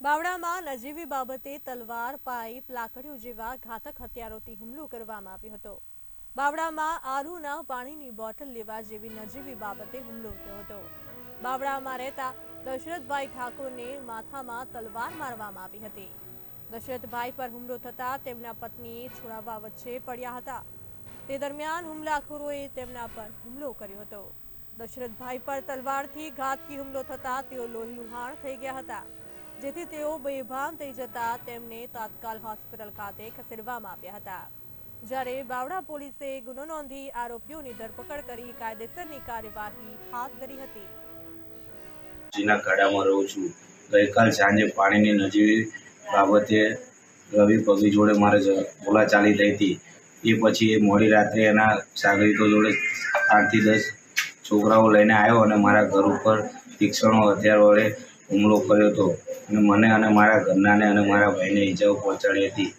બાવળામાં નજીવી બાબતે તલવાર, પાઇપ, લાકડીઓ જેવા ઘાતક હથિયારોથી હુમલો કરવામાં આવ્યો હતો। બાવળામાં આરુના પાણીની બોટલ લેવા જેવી નજીવી બાબતે હુમલો થયો હતો। બાવળામાં રહેતા દશરથભાઈ ઠાકોરને માથામાં તલવાર મારવામાં આવી હતી। દશરથભાઈ પર હુમલો થતા તેમના પત્નીએ છોડાવવા વચ્ચે પડ્યા હતા। તે દરમિયાન હુમલાખોરોએ તેમના પર હુમલો કર્યો હતો। દશરથભાઈ પર તલવારથી ઘાતકી હુમલો થતા તેઓ લોહીલુહાણ થઈ ગયા હતા, જેથી તેઓ બેભાન થઈ જતા તેમને તાત્કાલ હોસ્પિટલ ખાતે ખસેડવામાં આવ્યા હતા। જ્યારે બાવળા પોલીસે ગુનો નોંધી આરોપીઓની ધરપકડ કરી કાયદેસરની કાર્યવાહી હાથ ધરી હતી। જીના ગાડામાં રહું છું। ગઈકાલ સાંજે પાણીની નજીવી બાબતે રવિ પગી જોડે મારે બોલાચાલી થઈ હતી। એ પછી એ મોડી રાત્રે એના સાગરીતો જોડે 8 થી 10 છોકરાઓ લઈને આવ્યો અને મારા ઘર ઉપર તીક્ષ્ણ હથિયાર વડે હુમલો કર્યો હતો અને મને અને મારા ઘરનાને અને મારા ભાઈને ઈજાઓ પહોંચાડી હતી।